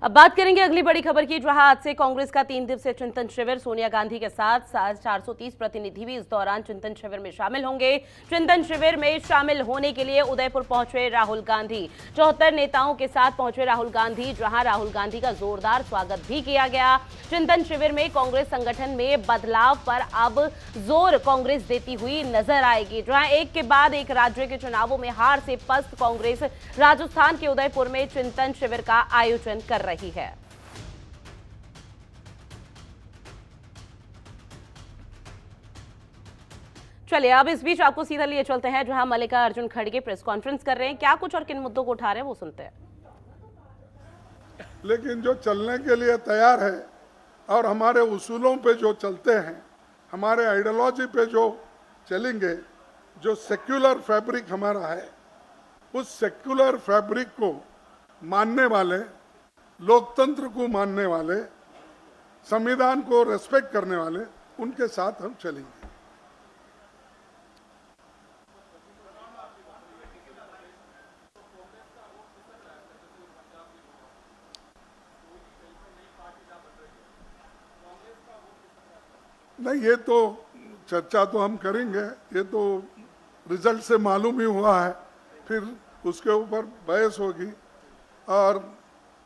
अब बात करेंगे अगली बड़ी खबर की, जहां आज से कांग्रेस का 3 दिवसीय चिंतन शिविर। सोनिया गांधी के साथ 430 प्रतिनिधि भी इस दौरान चिंतन शिविर में शामिल होंगे। चिंतन शिविर में शामिल होने के लिए उदयपुर पहुंचे राहुल गांधी। 74 नेताओं के साथ पहुंचे राहुल गांधी, जहां राहुल गांधी का जोरदार स्वागत भी किया गया। चिंतन शिविर में कांग्रेस संगठन में बदलाव पर अब जोर कांग्रेस देती हुई नजर आएगी, जहां एक के बाद एक राज्य के चुनावों में हार से पस्त कांग्रेस राजस्थान के उदयपुर में चिंतन शिविर का आयोजन कर रही है। चलिए अब इस बीच आपको सीधा लिए चलते हैं जहां मल्लिकार्जुन खड़गे प्रेस कॉन्फ्रेंस कर रहे हैं। क्या कुछ और किन मुद्दों को उठा रहे हैं वो सुनते हैं। लेकिन जो चलने के लिए तैयार है और हमारे उसूलों पे जो चलते हैं, हमारे आइडियोलॉजी पे जो चलेंगे, जो सेक्युलर फैब्रिक हमारा है, उस सेक्युलर फैब्रिक को मानने वाले, लोकतंत्र को मानने वाले, संविधान को रेस्पेक्ट करने वाले, उनके साथ हम चलेंगे। नहीं, ये तो चर्चा तो हम करेंगे, ये तो रिजल्ट से मालूम ही हुआ है, फिर उसके ऊपर बहस होगी और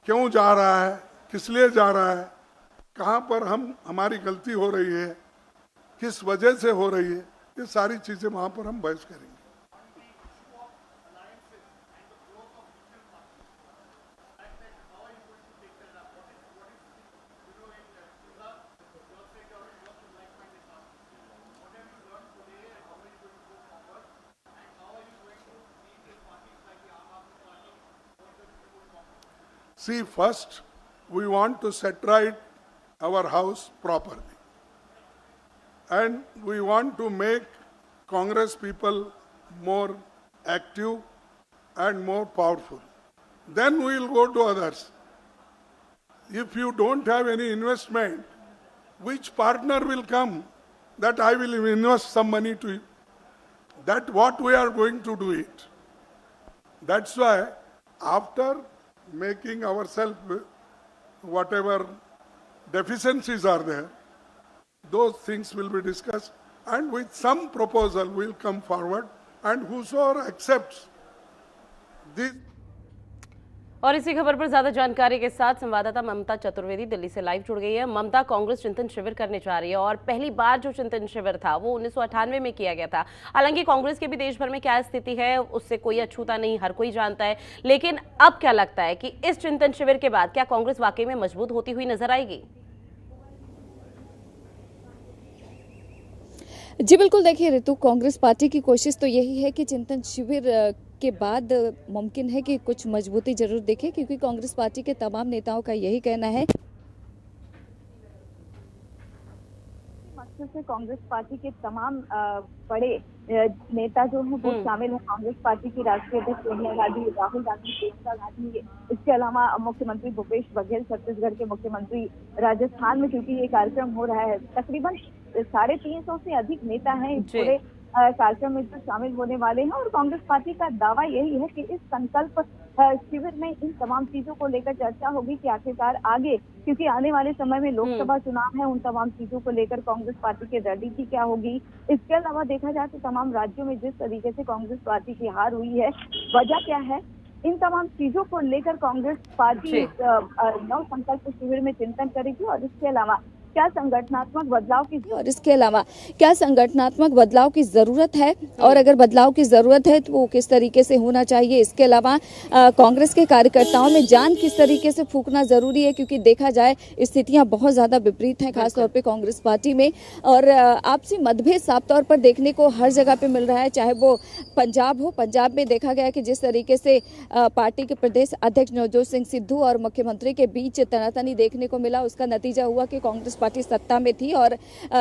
क्यों जा रहा है, किस लिए जा रहा है, कहाँ पर हमारी गलती हो रही है, किस वजह से हो रही है, ये सारी चीजें वहां पर हम बहस करेंगे। See, first, we want to set right our house properly. And we want to make Congress people more active and more powerful. Then we will go to others. If you don't have any investment, which partner will come that I will invest some money to you? That's what we are going to do it. That's why after making ourselves whatever deficiencies are there, those things will be discussed and with some proposal will come forward, and whosoever accepts this. और इसी खबर पर ज्यादा जानकारी के साथ संवाददाता ममता चतुर्वेदी दिल्ली से लाइव जुड़ गई है। ममता, कांग्रेस चिंतन शिविर करने जा रही है और पहली बार जो चिंतन शिविर था वो 1998 में किया गया था। हालांकि कांग्रेस के भी देश भर में क्या स्थिति है उससे कोई अछूता नहीं, हर कोई जानता है, लेकिन अब क्या लगता है कि इस चिंतन शिविर के बाद क्या कांग्रेस वाकई में मजबूत होती हुई नजर आएगी? जी बिल्कुल, देखिए ऋतु, कांग्रेस पार्टी की कोशिश तो यही है कि चिंतन शिविर के बाद मुमकिन है कि कुछ मजबूती जरूर दिखे, क्योंकि कांग्रेस पार्टी के तमाम नेताओं का यही कहना है। मकसद से कांग्रेस पार्टी के तमाम बड़े नेता जो हैं वो शामिल हैं। कांग्रेस पार्टी की राष्ट्रीय अध्यक्ष सोनिया गांधी, राहुल गांधी, प्रियंका गांधी, इसके अलावा मुख्यमंत्री भूपेश बघेल छत्तीसगढ़ के मुख्यमंत्री, राजस्थान में क्योंकि ये कार्यक्रम हो रहा है, तकरीबन 350 से अधिक नेता हैं इस पूरे कार्यक्रम में जो शामिल होने वाले हैं। और कांग्रेस पार्टी का दावा यही है कि इस संकल्प शिविर में इन तमाम चीजों को लेकर चर्चा होगी कि आखिरकार आगे, क्योंकि आने वाले समय में लोकसभा चुनाव है, उन तमाम चीजों को लेकर कांग्रेस पार्टी की रणनीति क्या होगी। इसके अलावा देखा जाए तो तमाम राज्यों में जिस तरीके से कांग्रेस पार्टी की हार हुई है, वजह क्या है, इन तमाम चीजों को लेकर कांग्रेस पार्टी नव संकल्प शिविर में चिंतन करेगी। और इसके अलावा क्या संगठनात्मक बदलाव की जरूरत है, और अगर बदलाव की जरूरत है तो वो किस तरीके से होना चाहिए। इसके अलावा कांग्रेस के कार्यकर्ताओं में जान किस तरीके से फूंकना जरूरी है, क्योंकि देखा जाए स्थितियां बहुत ज्यादा विपरीत हैं, खासतौर पे कांग्रेस पार्टी में। और आपसी मतभेद साफ तौर पर देखने को हर जगह पे मिल रहा है, चाहे वो पंजाब हो। पंजाब में देखा गया कि जिस तरीके से पार्टी के प्रदेश अध्यक्ष नवजोत सिंह सिद्धू और मुख्यमंत्री के बीच तनातनी देखने को मिला, उसका नतीजा हुआ कि कांग्रेस पार्टी सत्ता में थी और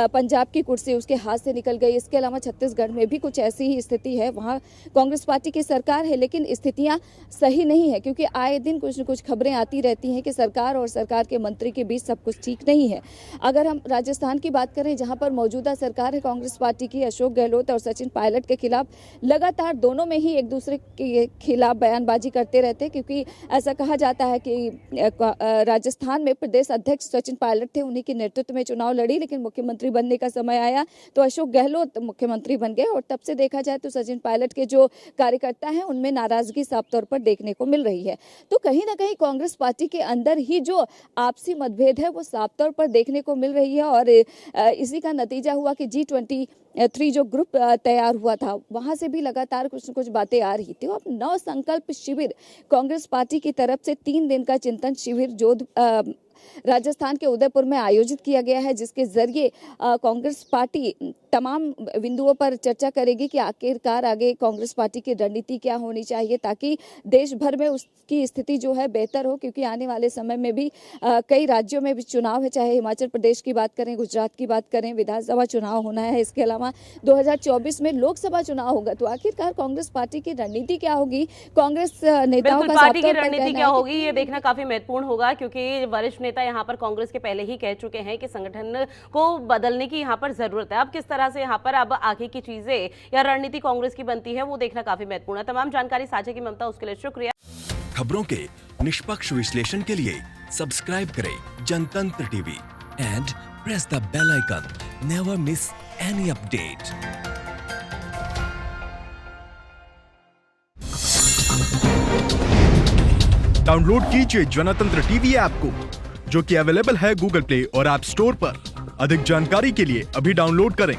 पंजाब की कुर्सी उसके हाथ से निकल गई। इसके अलावा छत्तीसगढ़ में भी कुछ ऐसी ही स्थिति है, वहाँ कांग्रेस पार्टी की सरकार है लेकिन स्थितियाँ सही नहीं है, क्योंकि आए दिन कुछ न कुछ खबरें आती रहती हैं कि सरकार और सरकार के मंत्री के बीच सब कुछ ठीक नहीं है। अगर हम राजस्थान की बात करें, जहाँ पर मौजूदा सरकार है कांग्रेस पार्टी की, अशोक गहलोत और सचिन पायलट के खिलाफ लगातार दोनों में ही एक दूसरे के खिलाफ बयानबाजी करते रहते हैं, क्योंकि ऐसा कहा जाता है कि राजस्थान में प्रदेश अध्यक्ष सचिन पायलट थे, उन्हीं के नेतृत्व में चुनाव लड़ी, लेकिन मुख्यमंत्री बनने का समय आया तो अशोक गहलोत मुख्यमंत्री बन गए और तब से देखा जाए तो सचिन पायलट के जो कार्यकर्ता हैं उनमें नाराजगी साफ तौर पर देखने को मिल रही है। तो कहीं ना कहीं कांग्रेस पार्टी के अंदर ही जो आपसी मतभेद है वो साफ तौर पर देखने को मिल रही है और इसी का नतीजा हुआ कि G23 जो ग्रुप तैयार हुआ था वहां से भी लगातार कुछ न कुछ बातें आ रही थी। अब नव संकल्प शिविर कांग्रेस पार्टी की तरफ से 3 दिन का चिंतन शिविर राजस्थान के उदयपुर में आयोजित किया गया है, जिसके जरिए कांग्रेस पार्टी तमाम बिंदुओं पर चर्चा करेगी कि आखिरकार आगे कांग्रेस पार्टी की रणनीति क्या होनी चाहिए ताकि देश भर में उसकी स्थिति जो है बेहतर हो, क्योंकि आने वाले समय में भी कई राज्यों में भी चुनाव है, चाहे हिमाचल प्रदेश की बात करें, गुजरात की बात करें, विधानसभा चुनाव होना है, इसके अलावा 2024 में लोकसभा चुनाव होगा। तो आखिरकार कांग्रेस पार्टी की रणनीति क्या होगी, कांग्रेस नेताओं का पार्टी की रणनीति क्या होगी, ये देखना काफी महत्वपूर्ण होगा, क्योंकि वरिष्ठ नेता यहाँ पर कांग्रेस के पहले ही कह चुके हैं कि संगठन को बदलने की यहाँ पर जरूरत है। अब किस तरह से यहाँ पर अब आगे की चीजें या रणनीति कांग्रेस की बनती है वो देखना काफी महत्वपूर्ण है। तमाम जानकारी साझा की ममता, उसके लिए शुक्रिया। खबरों के निष्पक्ष विश्लेषण के लिए सब्सक्राइब करें Jantantra TV and press the bell icon. Never miss any update. Download कीजिए जनतंत्र टीवी ऐप को, जो कि अवेलेबल है गूगल प्ले और ऐप स्टोर पर। अधिक जानकारी के लिए अभी डाउनलोड करें।